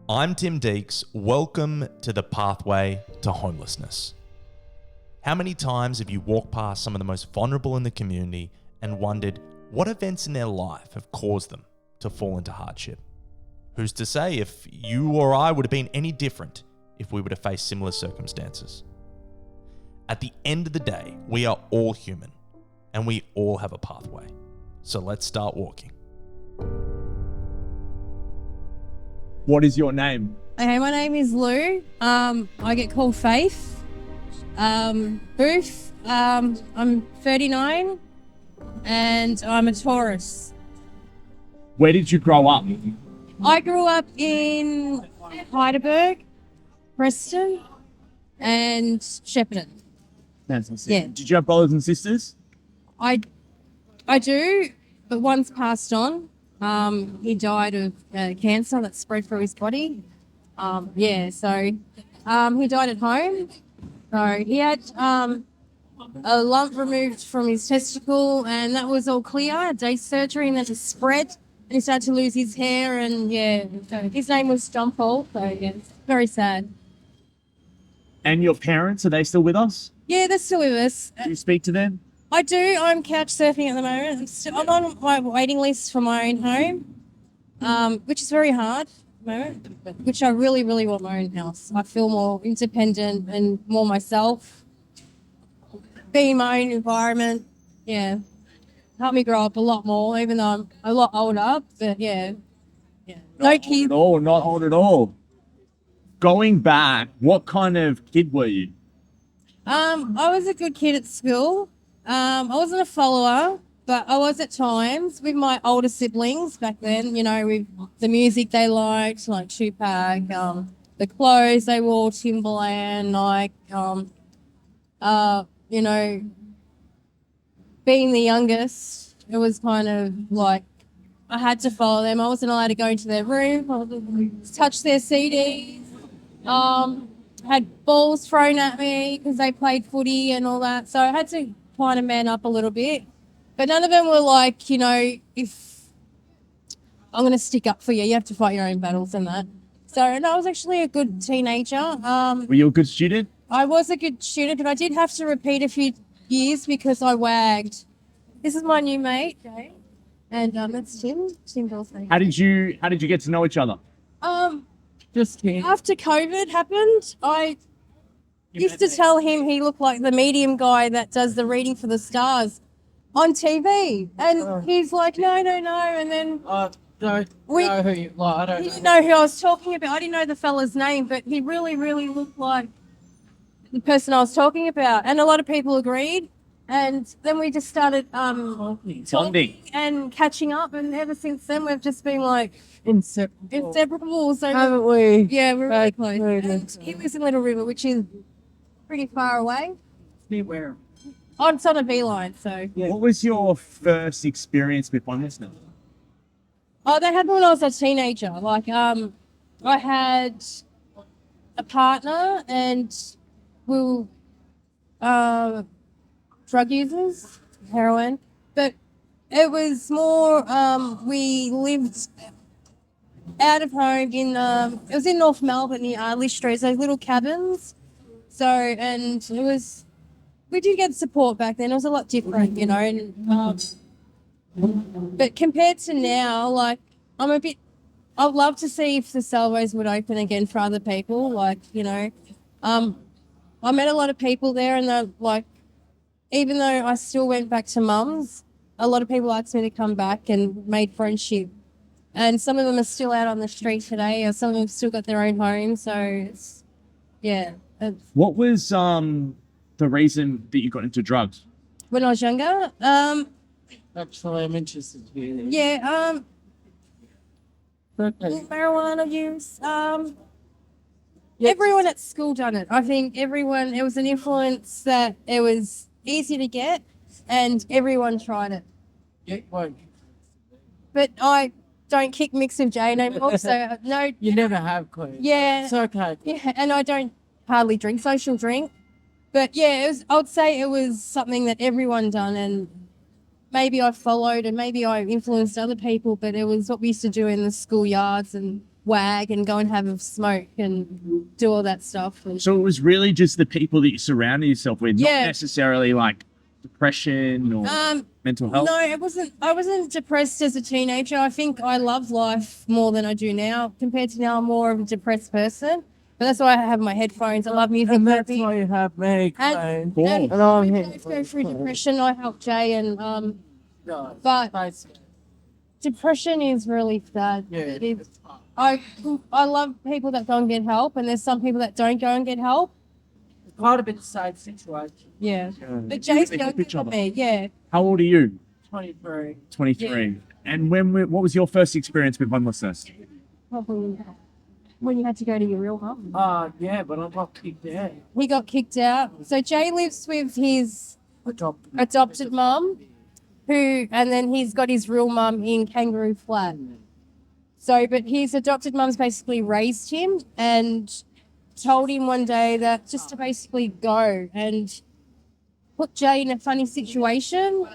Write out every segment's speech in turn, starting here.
I'm Tim Deeks. Welcome to the pathway to homelessness. How many times have you walked past some of the most vulnerable in the community and wondered what events in their life have caused them to fall into hardship? Who's to say if you or I would have been any different if we would have faced similar circumstances? At the end of the day, we are all human and we all have a pathway. So let's start walking. What is your name? Okay, my name is Lou. I get called Faith. Booth. I'm 39 and I'm a Taurus. Where did you grow up? I grew up in Heidelberg, Preston, and Shepparton. Fantastic. Yeah. Did you have brothers and sisters? I do, but one's passed on. He died of cancer that spread through his body. So he died at home. So he had a lump removed from his testicle, and that was all clear. Day surgery, and then it spread, and he started to lose his hair. And so his name was John Paul. So it's very sad. And your parents, are they still with us? Yeah, they're still with us. Do you speak to them? I do. I'm couch surfing at the moment. I'm on my waiting list for my own home, which is very hard at the moment, which I really, really want my own house. I feel more independent and more myself. Be in my own environment, yeah. Help me grow up a lot more, even though I'm a lot older, but yeah. No kids. No, not old at all. Going back, what kind of kid were you? I was a good kid at school. I wasn't a follower, but I was at times with my older siblings back then, with the music they liked, like Tupac, the clothes they wore, Timberland, being the youngest, it was kind of like I had to follow them. I wasn't allowed to go into their room, I wasn't touch their CDs. Had balls thrown at me because they played footy and all that. So I had to kind of man up a little bit. But none of them were like, if I'm going to stick up for you, you have to fight your own battles and that. So and I was actually a good teenager. Were you a good student? I was a good student, but I did have to repeat a few years because I wagged. This is my new mate, Jay. And that's Tim. Tim Dawson. How did you get to know each other? Just after COVID happened, I used to tell him he looked like the medium guy that does the reading for the stars on TV. And he's like, no. And then I don't know who you like. I don't he know. didn't know who I was talking about. I didn't know the fella's name, but he really, really looked like the person I was talking about. And a lot of people agreed. And then we just started talking and catching up. And ever since then, we've just been like inseparable. So Haven't we? yeah, we're really close. Absolutely. And he lives in Little River, which is pretty far away. Where? It's on a beeline, so. What was your first experience with homelessness? Oh, that happened when I was a teenager. I had a partner and we were drug users, heroin, but it was more, we lived out of home it was in North Melbourne near Lish Street, those little cabins. So, and we did get support back then. It was a lot different, but compared to now, I'd love to see if the Salvos would open again for other people. I met a lot of people there and they're even though I still went back to mum's, a lot of people asked me to come back and made friendship. And some of them are still out on the street today, or some of them have still got their own home. So, What was the reason that you got into drugs? when I was younger, Actually, I'm interested to hear this. yeah, Okay. marijuana use. Everyone at school done it. I think it was an influence that it was easy to get and everyone tried it. Yeah, well, But I don't kick mix of J no more, so no. you never have, Queen. Yeah. It's okay. Yeah, and I don't hardly drink, social drink. But yeah, I would say it was something that everyone done and maybe I followed and maybe I influenced other people, but it was what we used to do in the schoolyards and wag and go and have a smoke and do all that stuff. And So it was really just the people that you surrounded yourself with, not Yeah. necessarily like depression or mental health. no, it wasn't. I wasn't depressed as a teenager. I think I love life more than I do now. Compared to now, I'm more of a depressed person. But that's why I have my headphones. I love music And that's therapy. why you have me, And, Queen. and And I'm we here. both go through depression. I help Jay, and No, but basically. depression is really sad. Yeah. It is. I love people that go and get help, and there's some people that don't go and get help. Quite a bit the same situation. Yeah. Yeah. But Jay's They help younger each than other. me. Yeah. How old are you? 23. 23. And what was your first experience with homelessness? Probably when you had to go to your real home. Yeah, but I got kicked out. He got kicked out. So Jay lives with his adopted mum, and then he's got his real mum in Kangaroo Flat. So, but his adopted mum's basically raised him and told him one day that just to basically go and put Jay in a funny situation.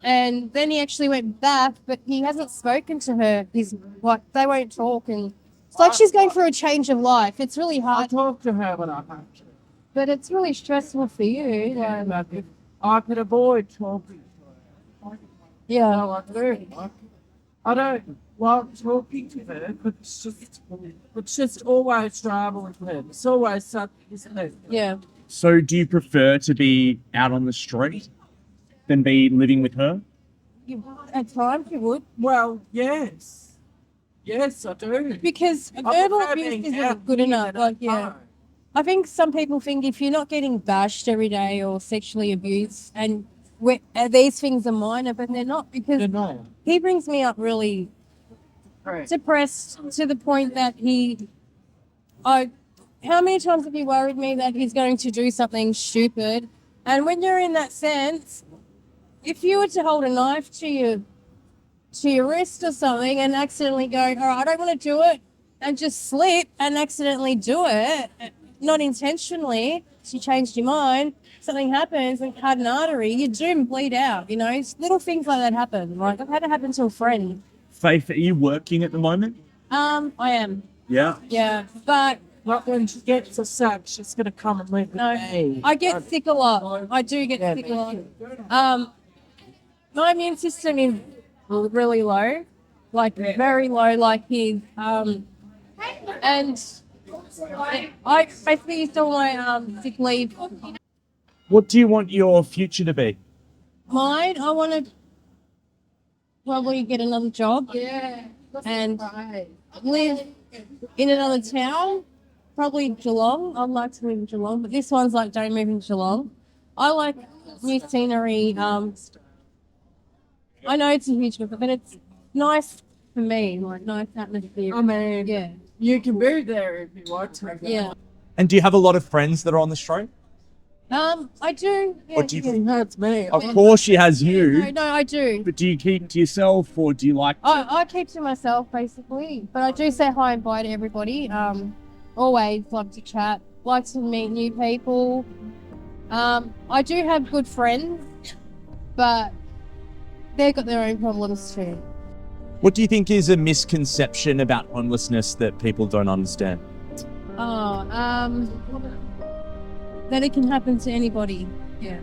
And then he actually went back, but he hasn't spoken to her. He's like, they won't talk, and it's like she's going through a change of life. It's really I hard, talk to her when I have to. but it's really stressful for you. Like, Like, if I could avoid talking to her. yeah. No, I do. I don't like talking to her, but it's just always drama with her. It's always something, isn't it? Yeah. So do you prefer to be out on the street than be living with her? At times you would. Well, yes. Yes, I do. Because I verbal prefer abuse being isn't out good here enough. than Like, at yeah. home. I think some people think if you're not getting bashed every day or sexually abused, and these things are minor, but they're not, because They're not. he brings me up really Correct. depressed to the point that how many times have you worried me that he's going to do something stupid? And when you're in that sense, if you were to hold a knife to your wrist or something and accidentally go, all right, I don't want to do it, and just slip and accidentally do it, not intentionally, you changed your mind, something happens and cut an artery, you do bleed out, you know? It's little things like that happen. Like, I've had it happen to a friend. Faith, are you working at the moment? I am, Yeah. yeah, but Like when she gets a sack, she's going to come and live with no, me. I get sick a lot. I do get Yeah, sick a me lot. My immune system is really low, like very low, like his. And I basically used all my sick leave. What do you want your future to be? Mine, I want to probably get another job. Yeah. And live in another town, probably Geelong. I'd like to live in Geelong, but this one's like, don't move in Geelong. I like new scenery. I know it's a huge book, but it's nice for me, like nice atmosphere. I mean, Yeah, you can move there if you want to. yeah. And do you have a lot of friends that are on the street? I do. Yeah, What do you yeah. That's me. Of course she has you, No, I do. but do you keep to yourself or do you like... I keep to myself basically, but I do say hi and bye to everybody. Always like to chat, like to meet new people. I do have good friends, but they've got their own problems too. What do you think is a misconception about homelessness that people don't understand? Oh, that it can happen to anybody. Yeah.